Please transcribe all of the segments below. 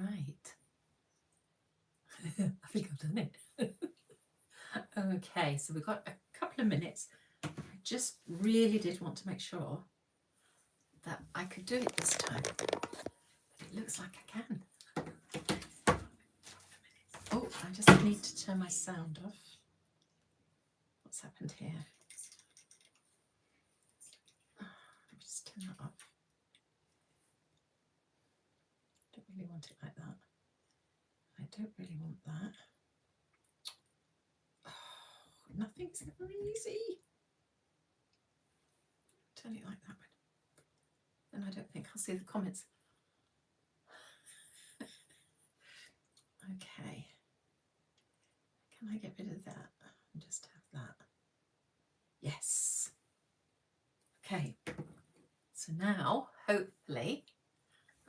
Right. I think I've done it. Okay, so we've got a couple of minutes. I just really did want to make sure that I could do it this time. But it looks like I can. Oh, I just need to turn my sound off. What's happened here? Let me just turn that off. Don't really want it like that. I don't really want that. Oh, nothing's ever easy. Turn it like that. Then I don't think I'll see the comments. Okay. Can I get rid of that and just have that? Yes. Okay. So now, hopefully,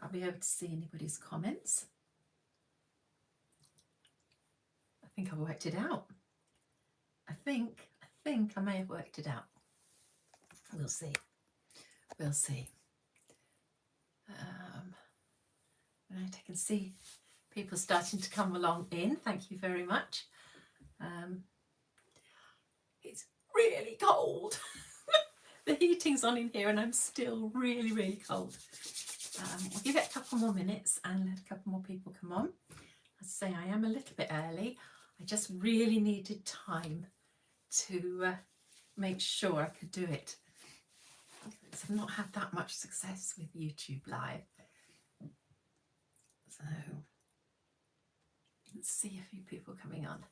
I'll be able to see anybody's comments. I think I've worked it out. I think I may have worked it out. We'll see. We'll see. Right, I can see people starting to come along in. Thank you very much. It's really cold. The heating's on in here and I'm still really, really cold. We'll give it a couple more minutes and let a couple more people come on. As I say, I am a little bit early. I just really needed time to make sure I could do it. I've not had that much success with YouTube Live. So let's see a few people coming on.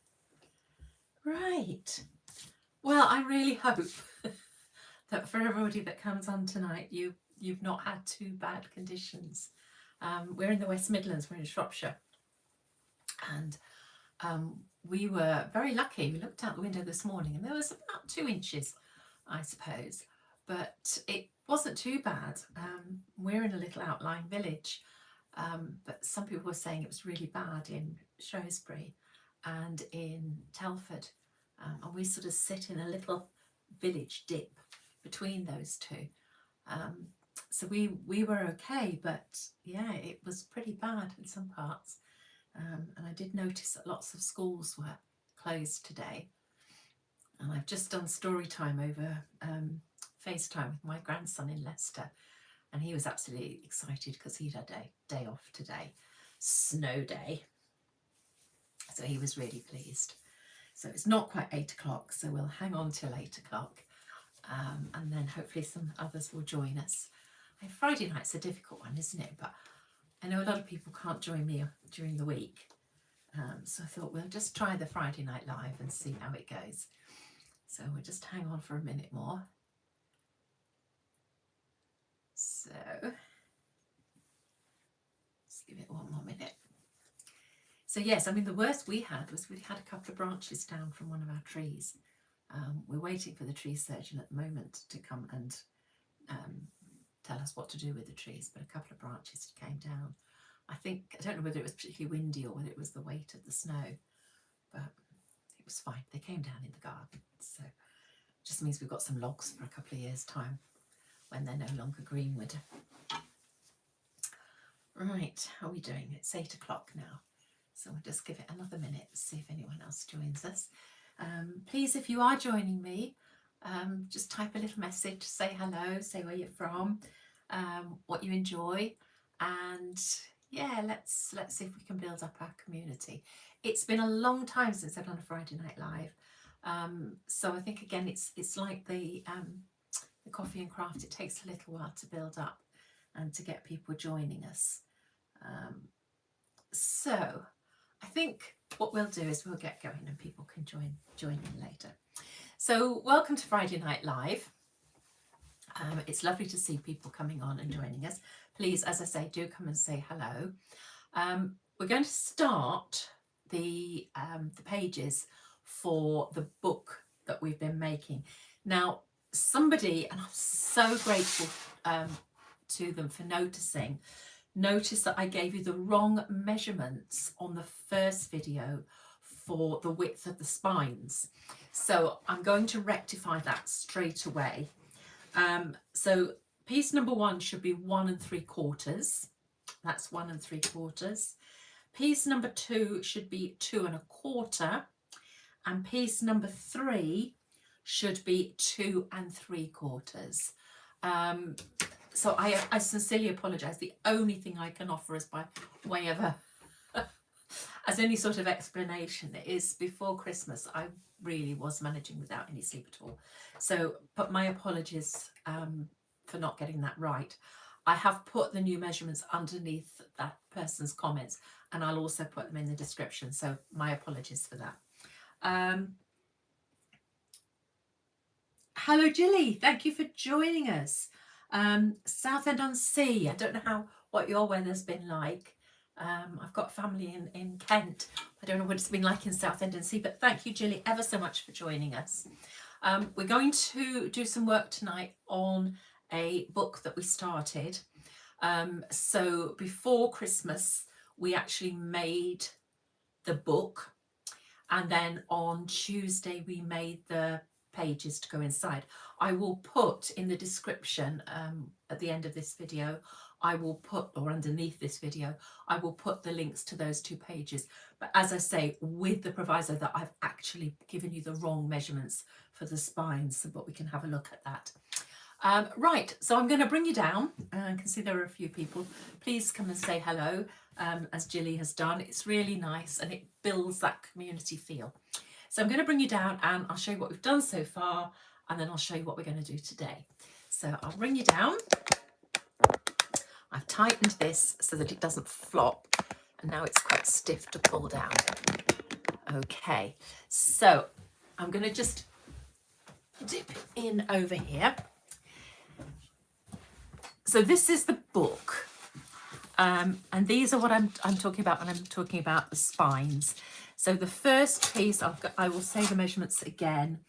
Right. Well, I really hope that for everybody that comes on tonight, you've not had too bad conditions. We're in the West Midlands, we're in Shropshire, and we were very lucky. We looked out the window this morning and there was about 2 inches, I suppose, but it wasn't too bad. We're in a little outlying village, but some people were saying it was really bad in Shrewsbury and in Telford, and we sort of sit in a little village dip between those two. So we were okay, but yeah, it was pretty bad in some parts. And I did notice that lots of schools were closed today. And I've just done story time over FaceTime with my grandson in Leicester. And he was absolutely excited because he'd had a day off today, snow day. So he was really pleased. So it's not quite 8 o'clock, so we'll hang on till 8 o'clock. And then hopefully some others will join us. Friday night's a difficult one, isn't it? But I know a lot of people can't join me during the week. So I thought we'll just try the Friday night live and see how it goes. So we'll just hang on for a minute more. So let's give it one more minute. So yes, I mean, the worst we had was we had a couple of branches down from one of our trees. We're waiting for the tree surgeon at the moment to come and tell us what to do with the trees, but a couple of branches came down. I don't know whether it was particularly windy or whether it was the weight of the snow, but it was fine. They came down in the garden, so it just means we've got some logs for a couple of years' time when they're no longer greenwood. Right, how are we doing? It's 8 o'clock now, so we'll just give it another minute, see if anyone else joins us. Please, if you are joining me, just type a little message, say hello, say where you're from, what you enjoy, and yeah, let's see if we can build up our community. It's been a long time since I've done a Friday Night Live, so I think again it's like the coffee and craft. It takes a little while to build up and to get people joining us. So I think what we'll do is we'll get going and people can join in later. So welcome to Friday Night Live. It's lovely to see people coming on and joining us. Please, as I say, do come and say hello. We're going to start the pages for the book that we've been making. Now, somebody, and I'm so grateful to them for notice that I gave you the wrong measurements on the first video for the width of the spines. So I'm going to rectify that straight away. So piece number 1 should be 1 3/4. That's 1 3/4. Piece number 2 should be 2 1/4, and piece number 3 should be 2 3/4. So I sincerely apologise. The only thing I can offer is by way of a as any sort of explanation is before Christmas I really was managing without any sleep at all. So, but my apologies for not getting that right. I have put the new measurements underneath that person's comments, and I'll also put them in the description. So my apologies for that. Hello, Jilly. Thank you for joining us. Southend-on-Sea. I don't know what your weather's been like. I've got family in Kent. I don't know what it's been like in Southend-on-Sea, but thank you, Jilly, ever so much for joining us. We're going to do some work tonight on a book that we started. So before Christmas, we actually made the book, and then on Tuesday we made the pages to go inside. I will put in the description at the end of this video, I will put, or underneath this video, I will put the links to those 2 pages. But as I say, with the proviso that I've actually given you the wrong measurements for the spines, but we can have a look at that. Right, so I'm going to bring you down. I can see there are a few people. Please come and say hello, as Jilly has done. It's really nice and it builds that community feel. So I'm going to bring you down and I'll show you what we've done so far, and then I'll show you what we're going to do today. So I'll bring you down. I've tightened this so that it doesn't flop, and now it's quite stiff to pull down. Okay, so I'm going to just dip in over here. So this is the book, and these are what I'm talking about when I'm talking about the spines. So the first piece, I will say the measurements again.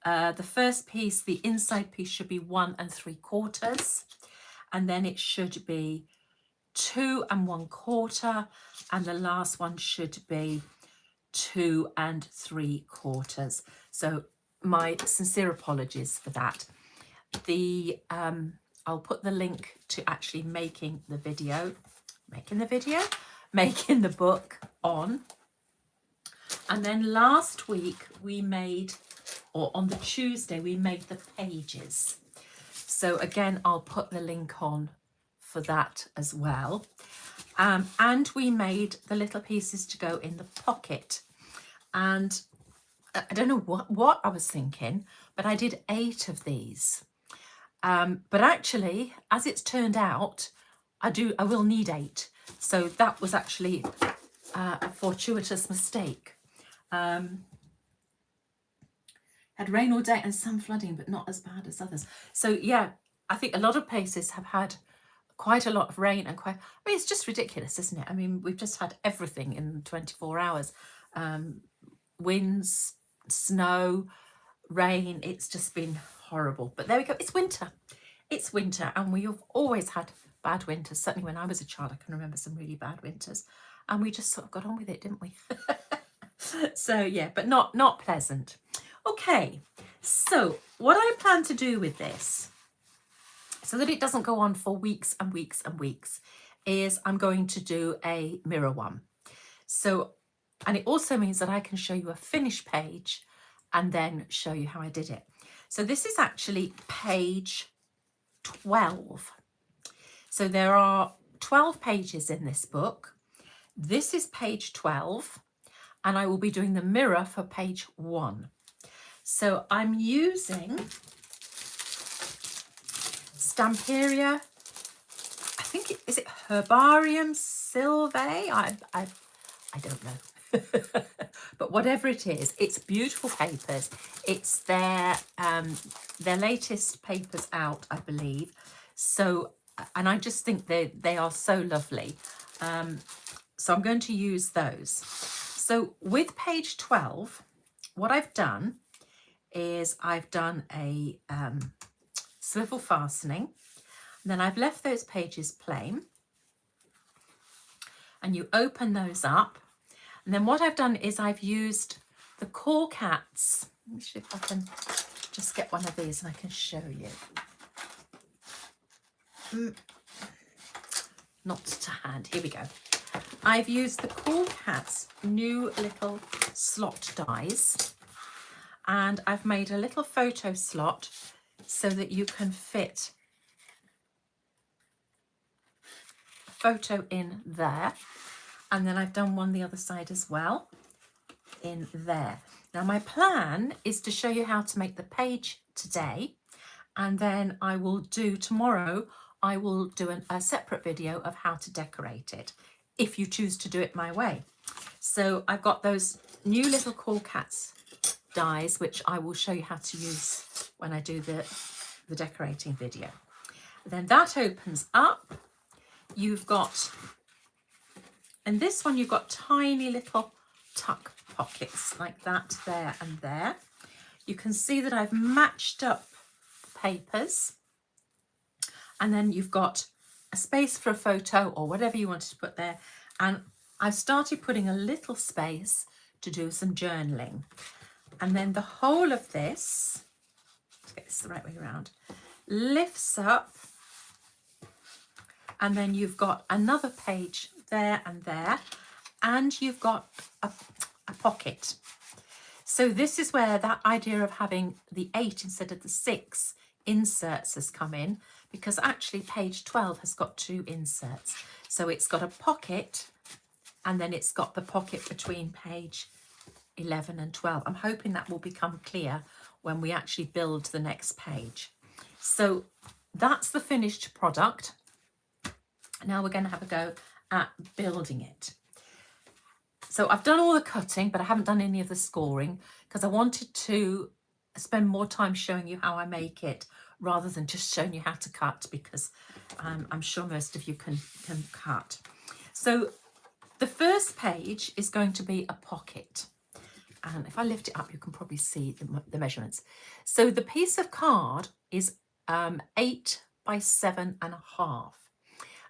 The first piece, the inside piece should be 1 3/4, and then it should be 2 1/4, and the last one should be 2 3/4. So my sincere apologies for that. I'll put the link to actually making the book on. And then last week we made, or on the Tuesday, we made the pages. So again, I'll put the link on for that as well. And we made the little pieces to go in the pocket. And I don't know what I was thinking, but I did 8 of these. But actually, as it's turned out, I will need 8. So that was actually a fortuitous mistake. Had rain all day and some flooding, but not as bad as others. So yeah, I think a lot of places have had quite a lot of rain and it's just ridiculous, isn't it? I mean, we've just had everything in 24 hours. Winds, snow, rain, it's just been horrible. But there we go, it's winter. It's winter, and we've always had bad winters. Certainly when I was a child, I can remember some really bad winters, and we just sort of got on with it, didn't we? So yeah, but not pleasant. Okay, so what I plan to do with this, so that it doesn't go on for weeks and weeks and weeks, is I'm going to do a mirror one. So, and it also means that I can show you a finished page and then show you how I did it. So this is actually page 12. So there are 12 pages in this book. This is page 12, and I will be doing the mirror for page 1. So I'm using Stamperia, I think is it Herbarium Silvae? I don't know. But whatever it is, it's beautiful papers. It's their latest papers out, I believe. So, and I just think they are so lovely. So I'm going to use those. So with page 12, what I've done is I've done a swivel fastening, and then I've left those pages plain, and you open those up, and then what I've done is I've used the Core Cats. Let me see if I can just get one of these and I can show you. Not to hand, here we go. I've used the Cool Cats new little slot dies, and I've made a little photo slot so that you can fit a photo in there. And then I've done one the other side as well in there. Now my plan is to show you how to make the page today, and then I will do tomorrow, I will do a separate video of how to decorate it, if you choose to do it my way. So I've got those new little Cool Cats dies, which I will show you how to use when I do the decorating video. Then that opens up. You've got, and this one you've got tiny little tuck pockets like that, there and there. You can see that I've matched up papers, and then you've got a space for a photo or whatever you wanted to put there. And I've started putting a little space to do some journaling. And then the whole of this, let's get this the right way around, lifts up, and then you've got another page there and there, and you've got a pocket. So this is where that idea of having the 8 instead of the 6 inserts has come in, because actually page 12 has got 2 inserts. So it's got a pocket, and then it's got the pocket between page 11 and 12. I'm hoping that will become clear when we actually build the next page. So that's the finished product. Now we're going to have a go at building it. So I've done all the cutting, but I haven't done any of the scoring because I wanted to spend more time showing you how I make it rather than just showing you how to cut, because I'm sure most of you can cut. So the first page is going to be a pocket. And if I lift it up, you can probably see the measurements. So the piece of card is 8 by 7.5.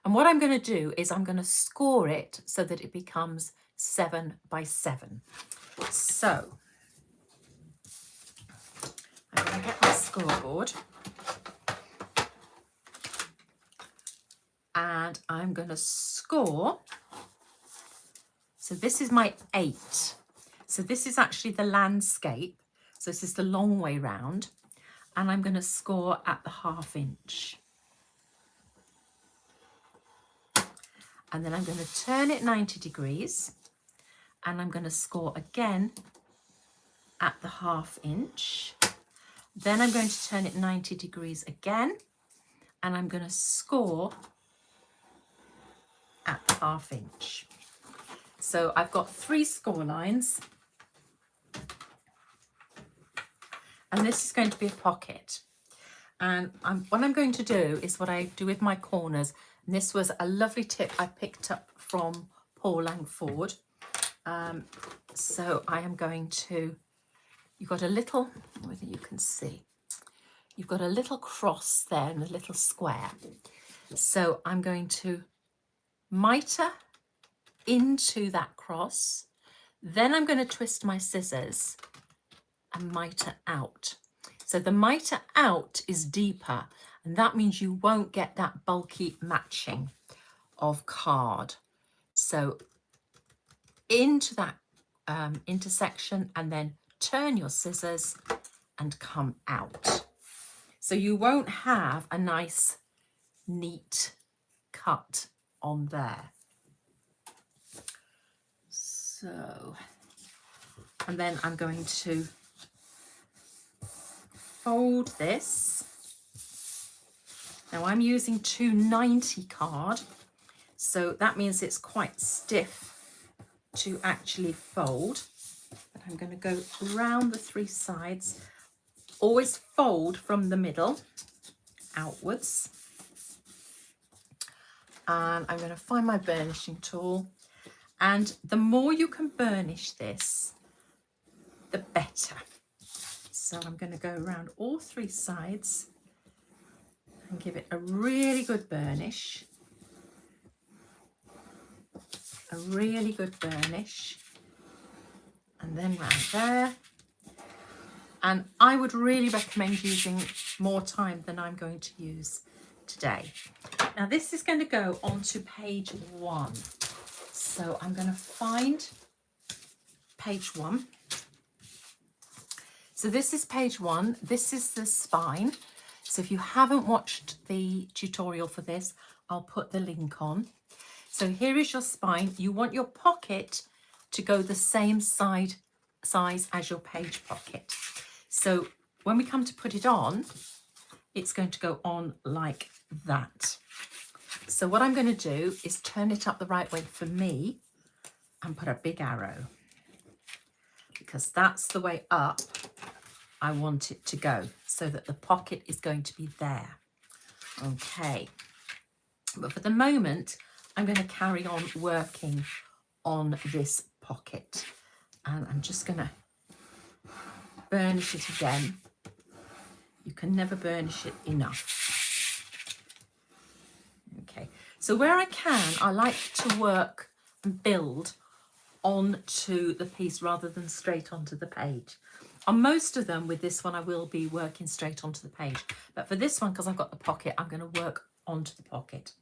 And what I'm going to do is I'm going to score it so that it becomes 7 by 7. So I'm going to get my scoreboard, and I'm going to score. So this is my 8. So this is actually the landscape. So this is the long way round, and I'm going to score at the 1/2 inch. And then I'm going to turn it 90 degrees, and I'm going to score again at the 1/2 inch. Then I'm going to turn it 90 degrees again, and I'm going to score at the 1/2 inch. So I've got 3 score lines, and this is going to be a pocket. And what I'm going to do is what I do with my corners. And this was a lovely tip I picked up from Paul Langford. So I am going to, you've got a little, whether you can see, you've got a little cross there and a little square. So I'm going to mitre into that cross. Then I'm going to twist my scissors and mitre out. So the mitre out is deeper, and that means you won't get that bulky matching of card. So into that intersection, and then turn your scissors and come out. So you won't have a nice neat cut on there. So, and then I'm going to fold this. Now I'm using 290 card, so that means it's quite stiff to actually fold. But I'm going to go around the 3 sides. Always fold from the middle outwards. And I'm going to find my burnishing tool. And the more you can burnish this, the better. So I'm going to go around all 3 sides and give it a really good burnish. A really good burnish. And then round there. And I would really recommend using more time than I'm going to use today. Now this is going to go onto page 1. So I'm going to find page 1. So this is page 1. This is the spine. So if you haven't watched the tutorial for this, I'll put the link on. So here is your spine. You want your pocket to go the same size as your page pocket. So when we come to put it on, it's going to go on like that. So what I'm going to do is turn it up the right way for me and put a big arrow, because that's the way up I want it to go, so that the pocket is going to be there. Okay, but for the moment I'm going to carry on working on this pocket, and I'm just going to burnish it again. You can never burnish it enough. Okay, so where I can, I like to work and build onto the piece rather than straight onto the page. On most of them, with this one, I will be working straight onto the page. But for this one, because I've got the pocket, I'm going to work onto the pocket.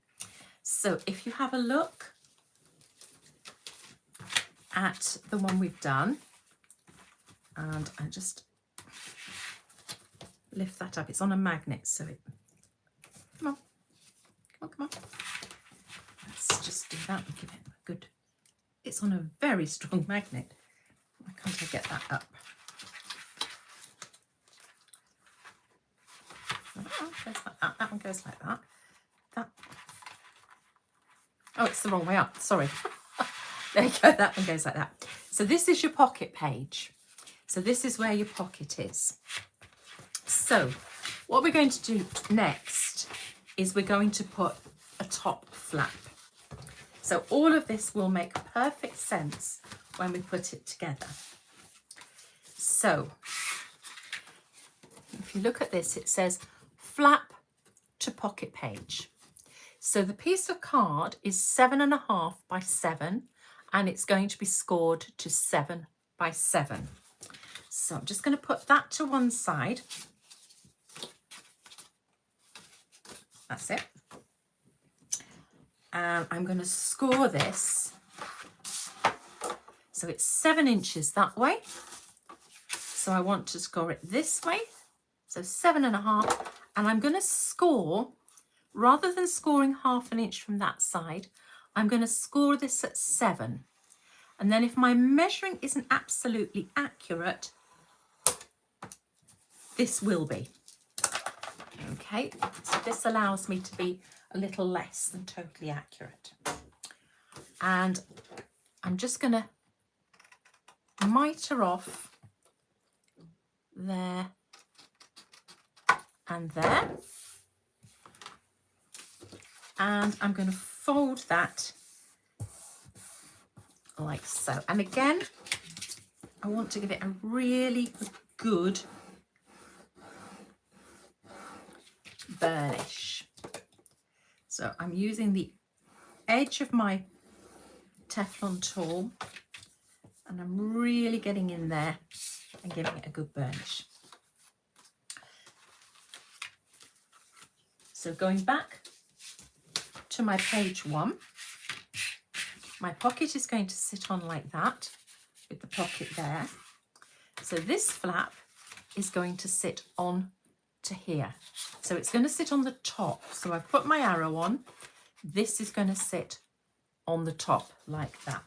So if you have a look at the one we've done, and I just lift that up. It's on a magnet, so it... Come on. Come on, come on. Let's just do that and give it a good... It's on a very strong magnet. Why can't I get that up? Oh, goes like that. That one goes like that. That. Oh, it's the wrong way up. Sorry. There you go. That one goes like that. So this is your pocket page. So this is where your pocket is. So what we're going to do next is we're going to put a top flap. So all of this will make perfect sense when we put it together. So if you look at this, it says flap to pocket page. So the piece of card is 7.5 by 7, and it's going to be scored to 7 by 7. So I'm just going to put that to one side. That's it. And I'm going to score this. So it's 7 inches that way. So I want to score it this way. So 7.5. And I'm going to score, rather than scoring ½ inch from that side, I'm going to score this at 7. And then if my measuring isn't absolutely accurate, this will be. Okay, so this allows me to be a little less than totally accurate. And I'm just going to miter off there and there. And I'm going to fold that like so. And again, I want to give it a really good burnish. So I'm using the edge of my Teflon tool, and I'm really getting in there and giving it a good burnish. So going back to my page 1, my pocket is going to sit on like that with the pocket there. So this flap is going to sit on to here. So it's going to sit on the top. So I've put my arrow on. This is going to sit on the top like that.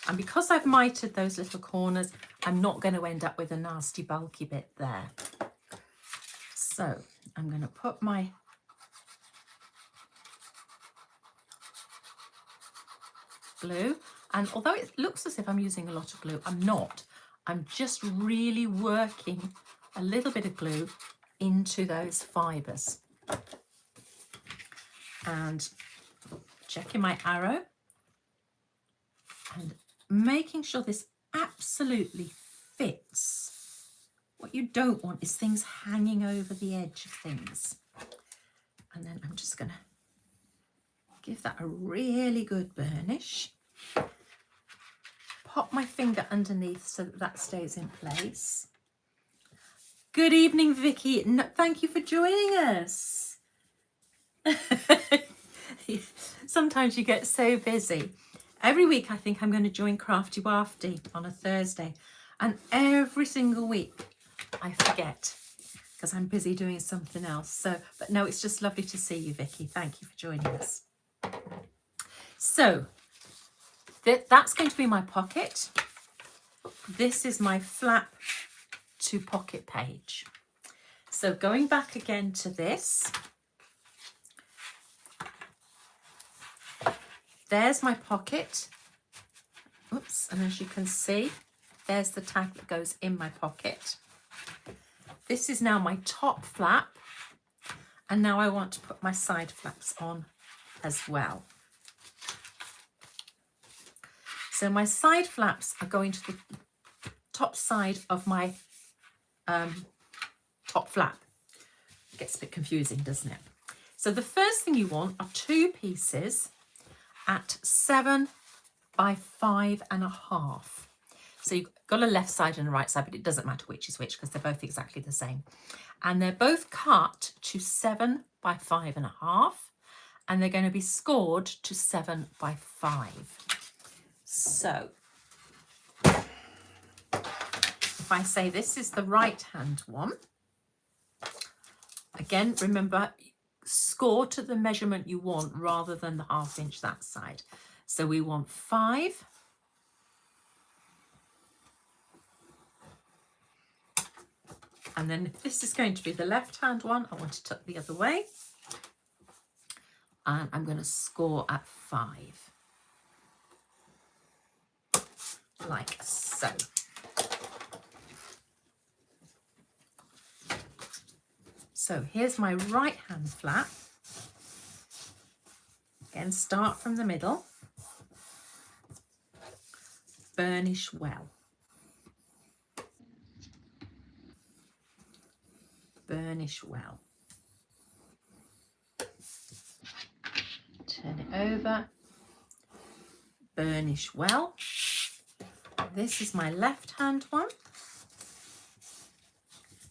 And because I've mitered those little corners, I'm not going to end up with a nasty bulky bit there. So I'm going to put my glue, and although it looks as if I'm using a lot of glue, I'm not. I'm just really working a little bit of glue into those fibres and checking my arrow and making sure this absolutely fits. What you don't want is things hanging over the edge of things. And then I'm just going to give that a really good burnish. Pop my finger underneath so that that stays in place. Good evening, Vicky. No, thank you for joining us. Sometimes you get so busy. Every week I think I'm going to join Crafty Wafty on a Thursday, and every single week I forget because I'm busy doing something else. So, but no, it's just lovely to see you, Vicky. Thank you for joining us. So that's going to be my pocket. This is my flap to pocket page. So going back again to this, there's my pocket. Oops, and as you can see, there's the tag that goes in my pocket. This is now my top flap, and now I want to put my side flaps on as well. So my side flaps are going to the top side of my top flap. It gets a bit confusing, doesn't it? So the first thing you want are 2 pieces at 7 by 5.5. So you've got a left side and a right side, but it doesn't matter which is which because they're both exactly the same. And they're both cut to 7 by 5.5, and they're going to be scored to 7 by 5. So if I say this is the right hand one, again, remember, score to the measurement you want rather than the 1/2 inch that side. So we want 5. And then if this is going to be the left hand one, I want to tuck the other way. And I'm going to score at 5. Like so. So here's my right hand flap. Again, start from the middle. Burnish well. Burnish well. Turn it over. Burnish well. This is my left hand one.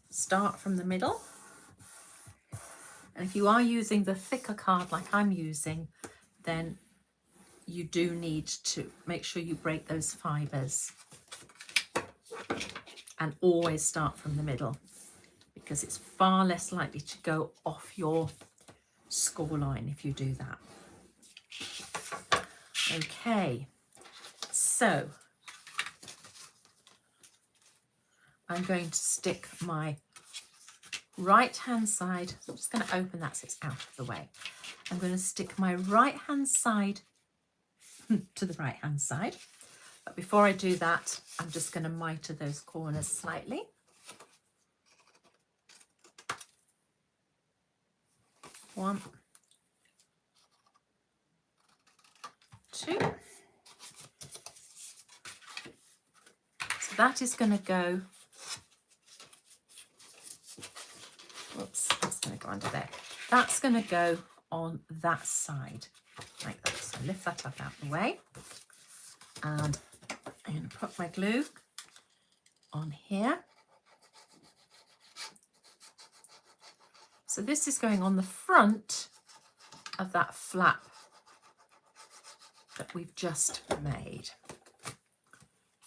Start from the middle. And if you are using the thicker card like I'm using, then you do need to make sure you break those fibres. And always start from the middle, because it's far less likely to go off your score line if you do that. Okay, so I'm going to stick my right hand side, so I'm just going to open that so it's out of the way. I'm going to stick my right hand side to the right hand side, but before I do that, I'm just going to mitre those corners slightly. One, 2. So that is going to go, whoops, that's going to go under there. That's going to go on that side, like that. So lift that up out the way. And I'm going to put my glue on here. So this is going on the front of that flap that we've just made.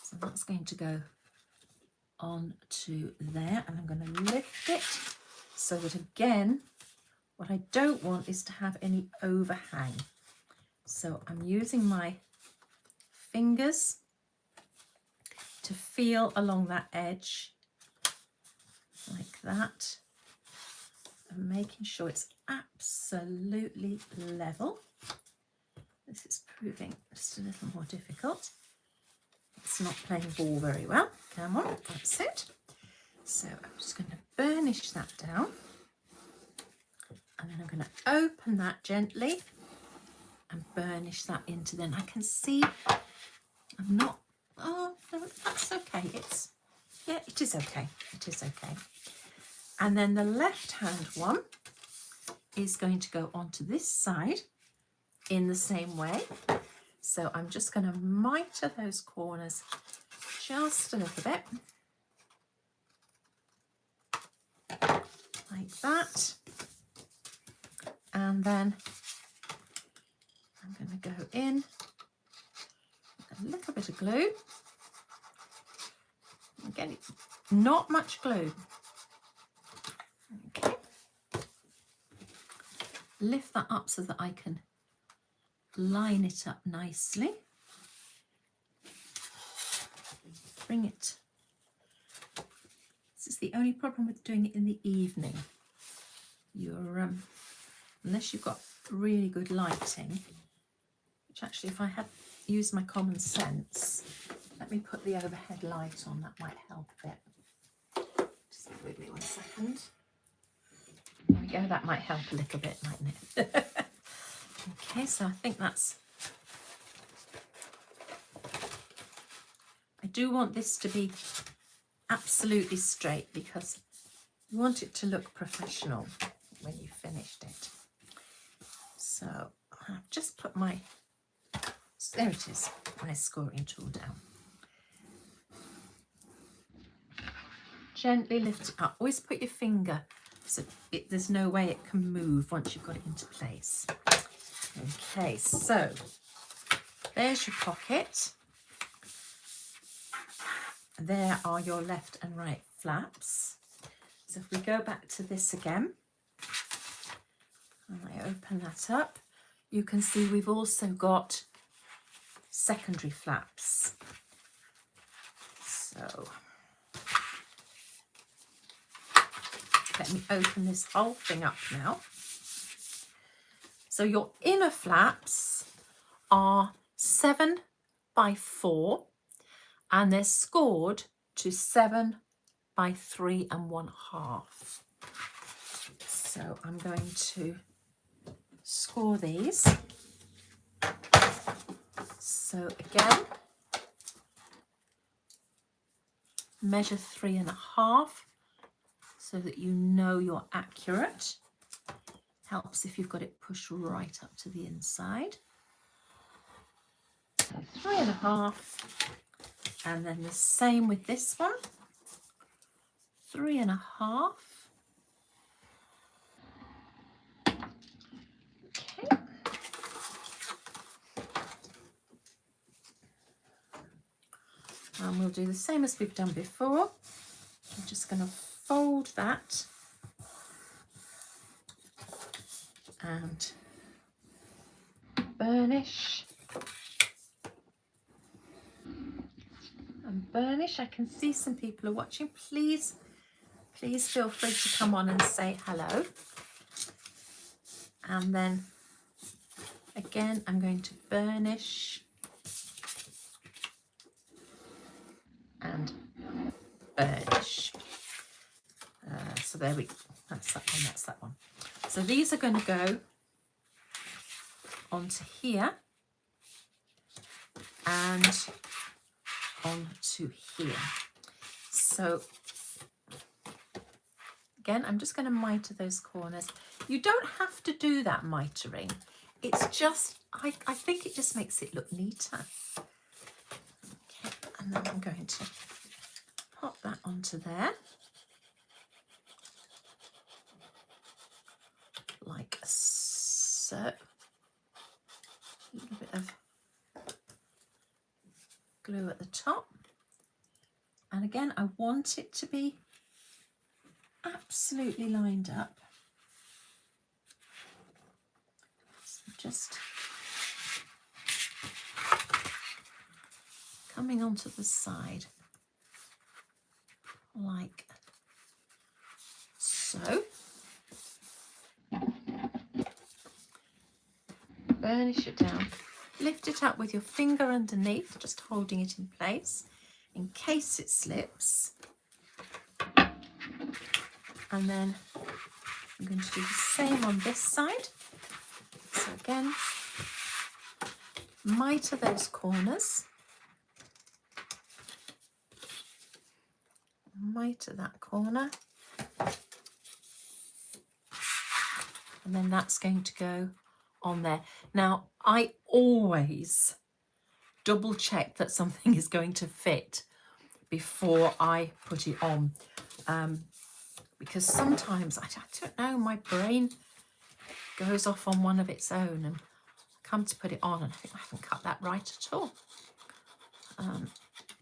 So that's going to go on to there, and I'm going to lift it so that, again, what I don't want is to have any overhang. So I'm using my fingers to feel along that edge like that, and making sure it's absolutely level. This is proving just a little more difficult. It's not playing ball very well. Come on, that's it. So I'm just going to burnish that down, and then I'm going to open that gently and burnish that into. Then I can see I'm not, oh no, that's okay. It's, yeah, it is okay. It is okay. And then the left hand one is going to go onto this side in the same way. So I'm just going to mitre those corners just a little bit, like that. And then I'm going to go in a little bit of glue. Again, not much glue. Okay. Lift that up so that I can line it up nicely. Bring it. This is the only problem with doing it in the evening. You're unless you've got really good lighting, which actually if I had used my common sense, let me put the overhead light on, that might help a bit. Just bear with me 1 second. There we go, that might help a little bit, mightn't it? Okay, so I think that's... I do want this to be absolutely straight because you want it to look professional when you've finished it. So I've just put my, there it is, my scoring tool down. Gently lift it up. Always put your finger so there's no way it can move once you've got it into place. Okay, so there's your pocket. There are your left and right flaps. So if we go back to this again, and I open that up, you can see we've also got secondary flaps. So let me open this whole thing up now. So your inner flaps are 7 by 4 and they're scored to 7 by 3 1/2. So I'm going to score these. So again, measure 3 1/2 so that you know you're accurate. Helps if you've got it pushed right up to the inside. So 3 1/2, and then the same with this one. 3 1/2. Okay. And we'll do the same as we've done before. I'm just going to fold that and burnish. And burnish. I can see some people are watching. Please feel free to come on and say hello. And then again, I'm going to burnish and burnish. So there we go. That's that one, that's that one. So these are going to go onto here and onto here. So again, I'm just going to mitre those corners. You don't have to do that mitering. It's just, I think it just makes it look neater. Okay, and then I'm going to pop that onto there. Like so. A little bit of glue at the top. And again, I want it to be absolutely lined up. So just coming onto the side like so. Burnish it down. Lift it up with your finger underneath, just holding it in place in case it slips. And then I'm going to do the same on this side. So again, mitre those corners. Mitre that corner. And then that's going to go on there. Now, I always double check that something is going to fit before I put it on. Because sometimes, I don't know, my brain goes off on one of its own and I come to put it on and I think I haven't cut that right at all.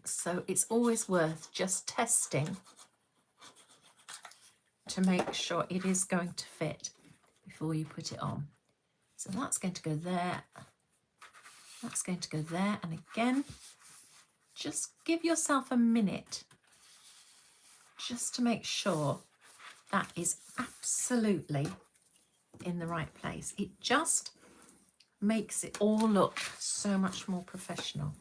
So it's always worth just testing to make sure it is going to fit before you put it on. So that's going to go there, that's going to go there, and again, just give yourself a minute just to make sure that is absolutely in the right place. It just makes it all look so much more professional.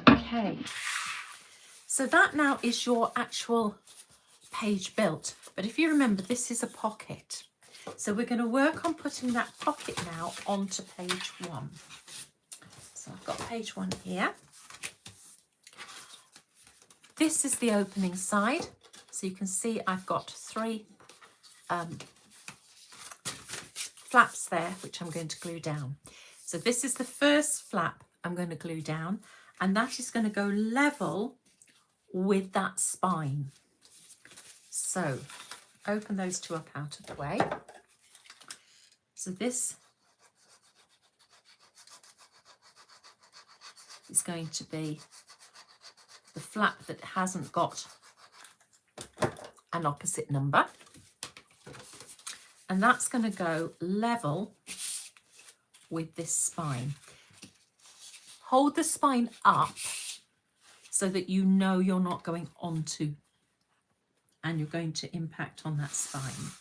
Okay, so that now is your actual page built. But if you remember, this is a pocket. So we're going to work on putting that pocket now onto page 1. So I've got page 1 here. This is the opening side. So you can see I've got 3 flaps there, which I'm going to glue down. So this is the first flap I'm going to glue down, and that is going to go level with that spine. So open those 2 up out of the way. So this is going to be the flap that hasn't got an opposite number. And that's going to go level with this spine. Hold the spine up so that you know you're not going onto and you're going to impact on that spine.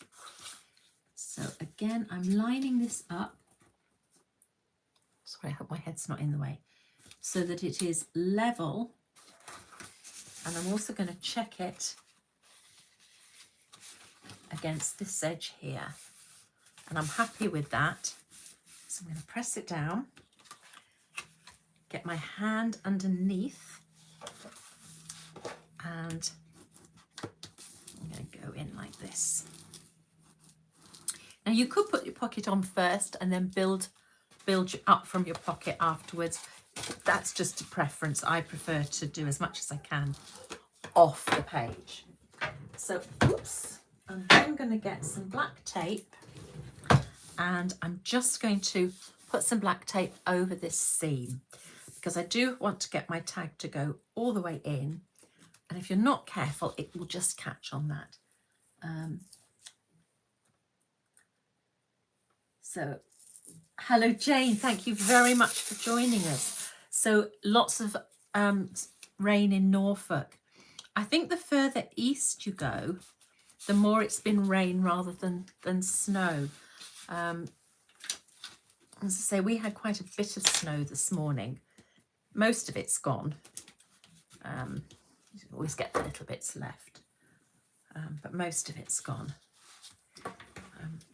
So again, I'm lining this up. Sorry, I hope my head's not in the way. So that it is level. And I'm also going to check it against this edge here. And I'm happy with that. So I'm going to press it down. Get my hand underneath. And I'm going to go in like this. Now you could put your pocket on first and then build up from your pocket afterwards. That's just a preference. I prefer to do as much as I can off the page. So, oops, I'm then going to get some black tape, and I'm just going to put some black tape over this seam because I do want to get my tag to go all the way in, and if you're not careful, it will just catch on that. So, hello Jane, thank you very much for joining us. So lots of rain in Norfolk. I think the further east you go, the more it's been rain rather than snow. As I say, we had quite a bit of snow this morning. Most of it's gone. You always get the little bits left, but most of it's gone.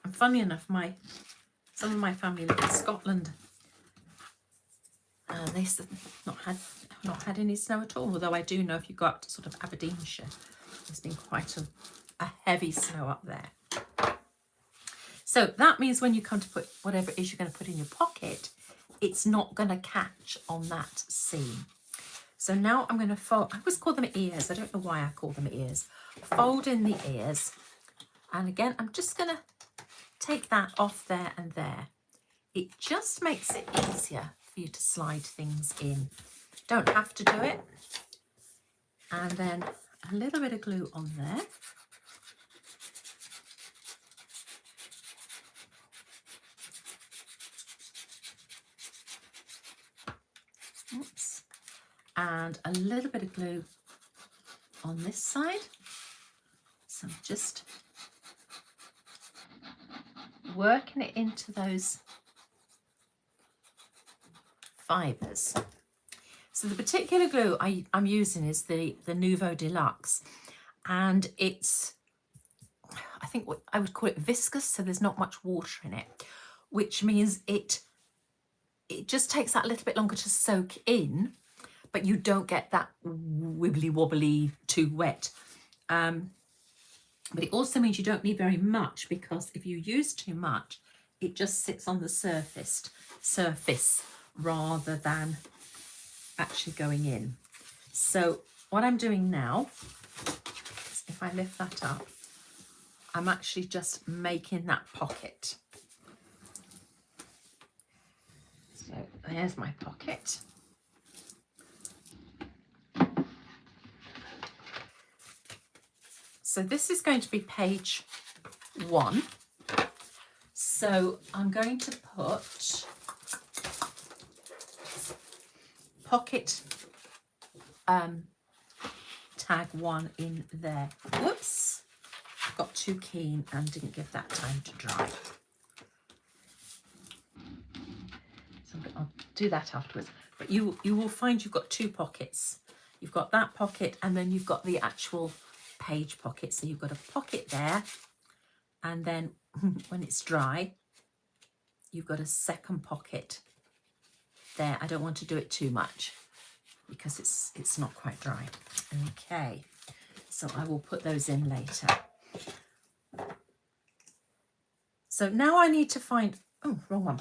And funny enough, some of my family live in Scotland. They've not had any snow at all, although I do know if you go up to sort of Aberdeenshire, there's been quite a heavy snow up there. So that means when you come to put whatever it is you're going to put in your pocket, it's not going to catch on that seam. So now I'm going to fold, I always call them ears, I don't know why I call them ears. Fold in the ears, and again I'm just going to take that off there and there. It just makes it easier for you to slide things in. Don't have to do it. And then a little bit of glue on there. Oops. And a little bit of glue on this side. So I'm just working it into those fibres. So the particular glue I'm using is the Nouveau Deluxe, and it's, I think what I would call it viscous, so there's not much water in it, which means it just takes that a little bit longer to soak in, but you don't get that wibbly wobbly too wet. But it also means you don't need very much, because if you use too much, it just sits on the surface rather than actually going in. So what I'm doing now is, if I lift that up, I'm actually just making that pocket. So So there's my pocket. So this is going to be page 1. So I'm going to put pocket tag 1 in there. Whoops, got too keen and didn't give that time to dry. So I'll do that afterwards. But you will find you've got 2 pockets. You've got that pocket and then you've got the actual page pocket. So you've got a pocket there, and then when it's dry, you've got a second pocket there. I don't want to do it too much because it's not quite dry. Okay, so I will put those in later. So now I need to find, oh, wrong one.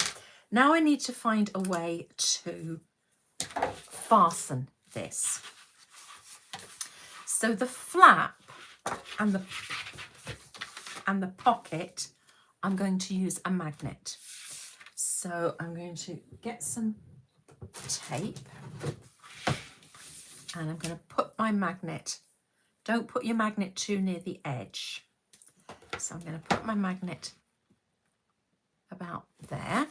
Now I need to find a way to fasten this. So the flap and the pocket, I'm going to use a magnet. So I'm going to get some tape and I'm going to put my magnet, don't put your magnet too near the edge. So I'm going to put my magnet about there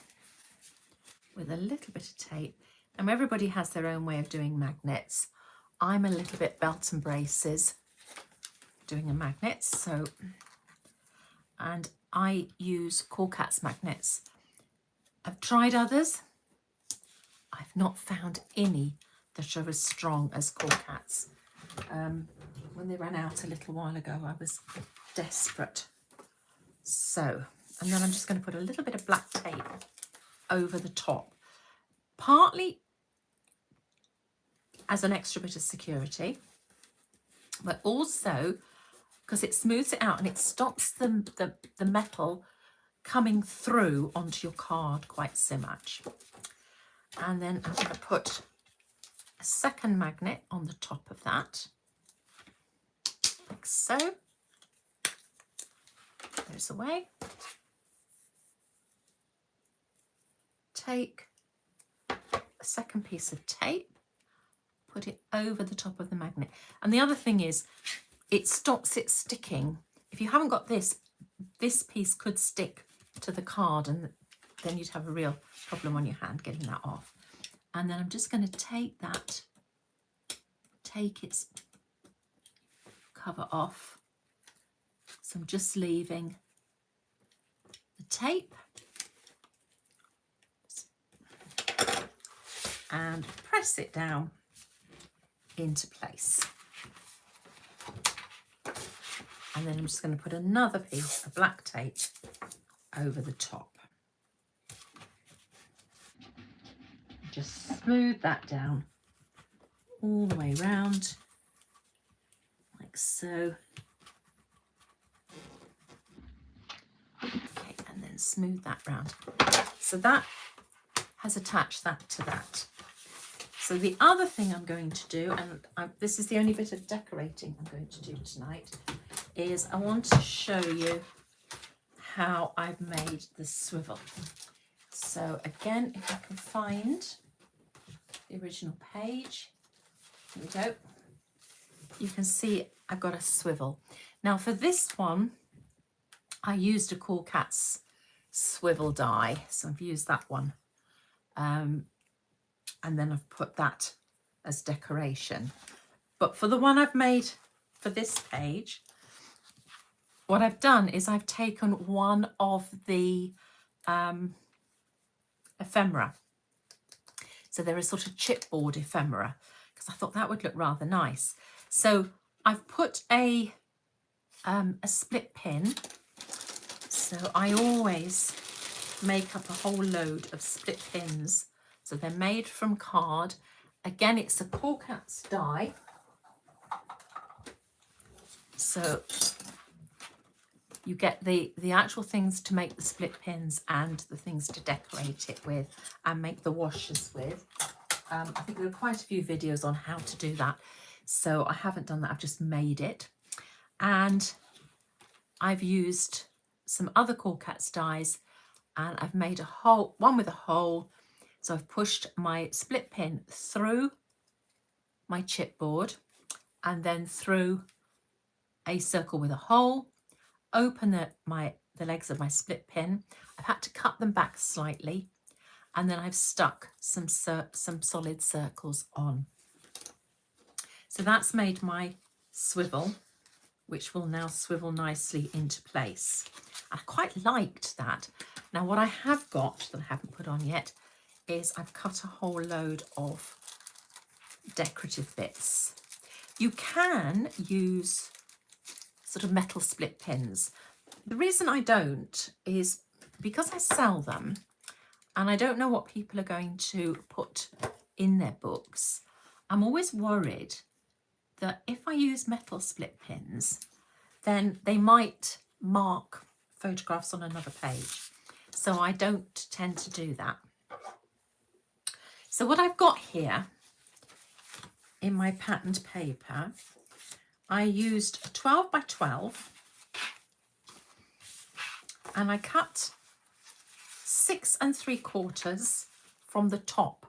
with a little bit of tape. And everybody has their own way of doing magnets. I'm a little bit belt and braces doing a magnet. So, and I use Corkat's magnets. I've tried others. I've not found any that are as strong as Corkat's. When they ran out a little while ago, I was desperate. So, and then I'm just going to put a little bit of black tape over the top, partly as an extra bit of security, but also because it smooths it out and it stops the metal coming through onto your card quite so much. And then I'm going to put a second magnet on the top of that, like so. Goes away. Take a second piece of tape, put it over the top of the magnet. And the other thing is, it stops it sticking. If you haven't got this piece could stick to the card and then you'd have a real problem on your hand getting that off. And then I'm just going to take its cover off. So I'm just leaving the tape and press it down into place. And then I'm just going to put another piece of black tape over the top. Just smooth that down all the way around, like so. Okay, and then smooth that round. So that has attached that to that. So the other thing I'm going to do, and this is the only bit of decorating I'm going to do tonight, is I want to show you how I've made the swivel. So again, if I can find the original page, here we go. You can see I've got a swivel. Now for this one, I used a Corkat's swivel die, so I've used that one. And then I've put that as decoration. But for the one I've made for this page, what I've done is I've taken one of the ephemera. So they're a sort of chipboard ephemera, because I thought that would look rather nice. So I've put a split pin. So I always make up a whole load of split pins. So they're made from card. Again, it's a Corkat's die. So you get the actual things to make the split pins and the things to decorate it with and make the washers with. I think there are quite a few videos on how to do that. So I haven't done that, I've just made it. And I've used some other Corkat's dies and I've made a hole, one with a hole, So I've pushed my split pin through my chipboard and then through a circle with a hole, open the legs of my split pin. I've had to cut them back slightly, and then I've stuck some solid circles on. So that's made my swivel, which will now swivel nicely into place. I quite liked that. Now what I have got that I haven't put on yet is I've cut a whole load of decorative bits. You can use sort of metal split pins. The reason I don't is because I sell them and I don't know what people are going to put in their books. I'm always worried that if I use metal split pins, then they might mark photographs on another page. So I don't tend to do that. So what I've got here in my patterned paper, I used a 12 by 12 and I cut 6 3/4 from the top,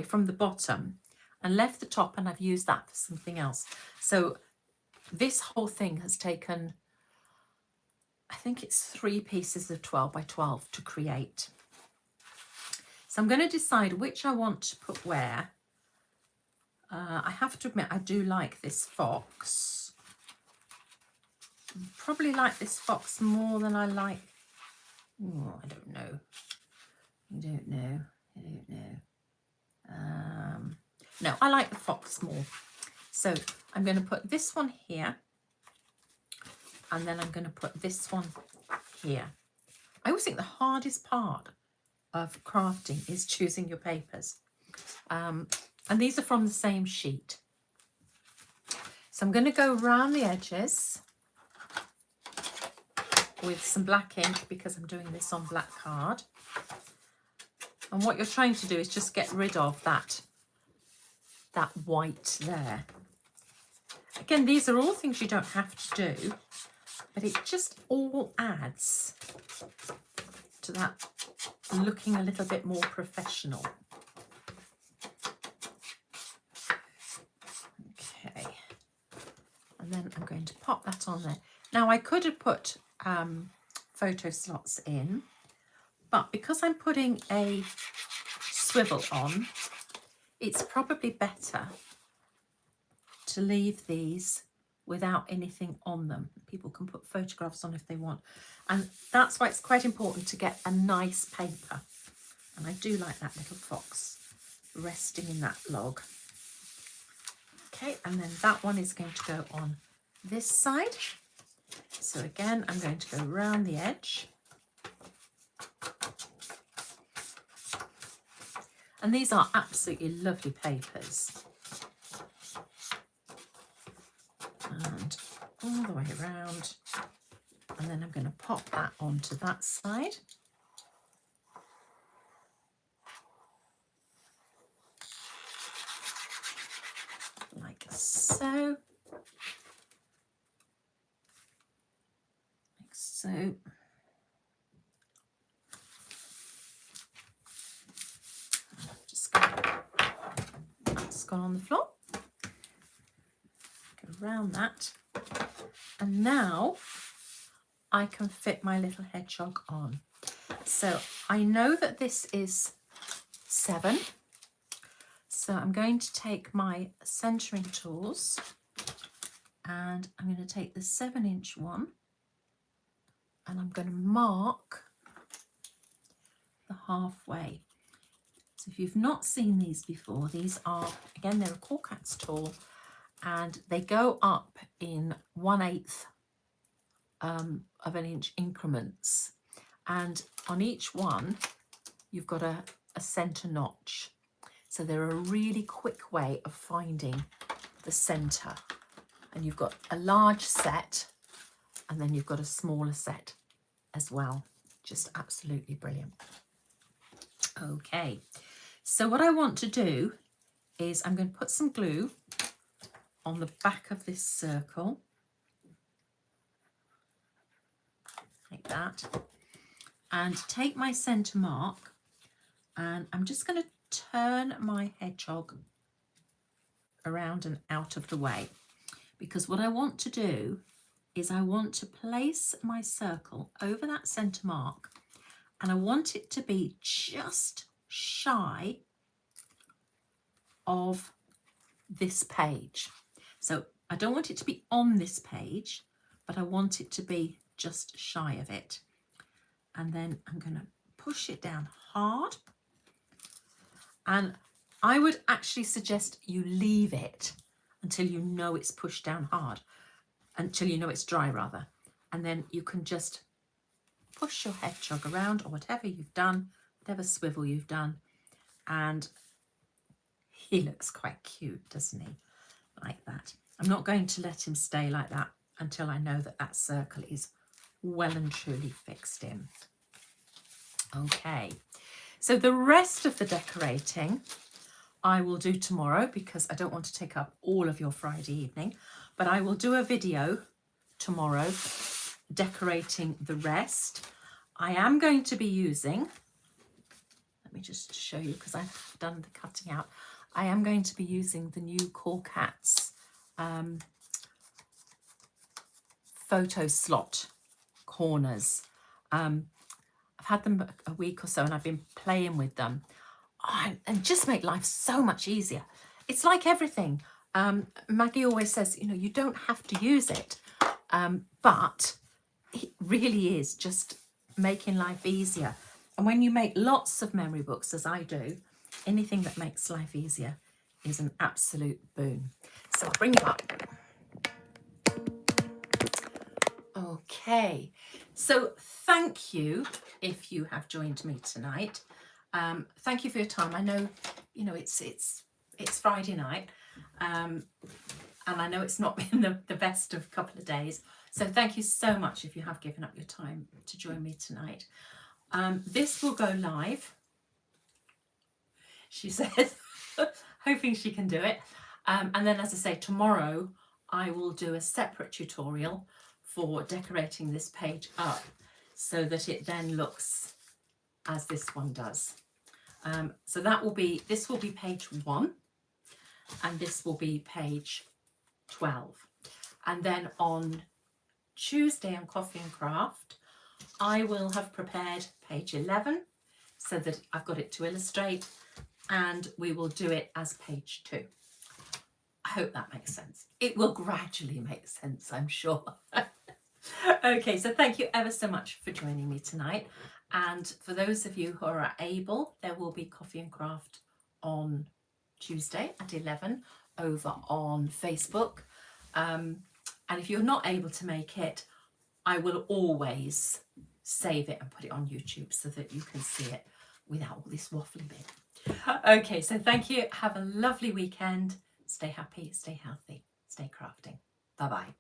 from the bottom, and left the top, and I've used that for something else. So this whole thing has taken, I think it's 3 pieces of 12 by 12 to create. So I'm going to decide which I want to put where. I have to admit, I do like this fox. Probably like this fox more than I like, I don't know. No, I like the fox more. So I'm going to put this one here, and then I'm going to put this one here. I always think the hardest part of crafting is choosing your papers. And these are from the same sheet. So I'm going to go around the edges with some black ink because I'm doing this on black card. And what you're trying to do is just get rid of that white there. Again, these are all things you don't have to do, but it just all adds to that looking a little bit more professional. Okay, and then I'm going to pop that on there. Now I could have put photo slots in, but because I'm putting a swivel on, it's probably better to leave these without anything on them. People can put photographs on if they want. And that's why it's quite important to get a nice paper. And I do like that little fox resting in that log. Okay, and then that one is going to go on this side. So again, I'm going to go around the edge. And these are absolutely lovely papers. And all the way around. And then I'm going to pop that onto that side. Like so. Like so. That's gone on the floor. Go around that. And now I can fit my little hedgehog on. So I know that this is 7. So I'm going to take my centering tools and I'm going to take the 7-inch one and I'm going to mark the halfway. So if you've not seen these before, these are, again, they're a Corkat's tool and they go up in 1/8 of an inch increments. And on each one, you've got a center notch. So they're a really quick way of finding the center. And you've got a large set and then you've got a smaller set as well. Just absolutely brilliant. Okay, so what I want to do is I'm going to put some glue on the back of this circle, like that, and take my center mark And I'm just going to turn my hedgehog around and out of the way, because what I want to do is I want to place my circle over that centre mark, and I want it to be just shy of this page. So I don't want it to be on this page, but I want it to be just shy of it. And then I'm going to push it down hard. And I would actually suggest you leave it until you know it's pushed down hard, until you know it's dry rather. And then you can just push your hedgehog around, or whatever you've done, whatever swivel you've done. And he looks quite cute, doesn't he? Like that. I'm not going to let him stay like that until I know that that circle is well and truly fixed in. Okay, so the rest of the decorating I will do tomorrow, because I don't want to take up all of your Friday evening, but I will do a video tomorrow decorating the rest. I am going to be using, let me just show you because I've done the cutting out, I am going to be using the new Core Cats photo slot corners. I've had them a week or so and I've been playing with them. Oh, and just make life so much easier. It's like everything. Maggie always says, you know, you don't have to use it, but it really is just making life easier. And when you make lots of memory books, as I do, anything that makes life easier is an absolute boon. So I'll bring you up. Okay, so thank you if you have joined me tonight. Thank you for your time. I know, you know, it's Friday night, and I know it's not been the best of couple of days. So thank you so much if you have given up your time to join me tonight. This will go live, she says, hoping she can do it. And then, as I say, tomorrow I will do a separate tutorial for decorating this page up so that it then looks as this one does. So that will be, this will be page 1 and this will be page 12. And then on Tuesday on Coffee and Craft, I will have prepared page 11 so that I've got it to illustrate, and we will do it as page 2. I hope that makes sense. It will gradually make sense, I'm sure. Okay, so thank you ever so much for joining me tonight. And for those of you who are able, there will be Coffee and Craft on Tuesday at 11 over on Facebook. And if you're not able to make it, I will always save it and put it on YouTube so that you can see it without all this waffly bit. Okay, so thank you. Have a lovely weekend. Stay happy, stay healthy, stay crafting. Bye-bye.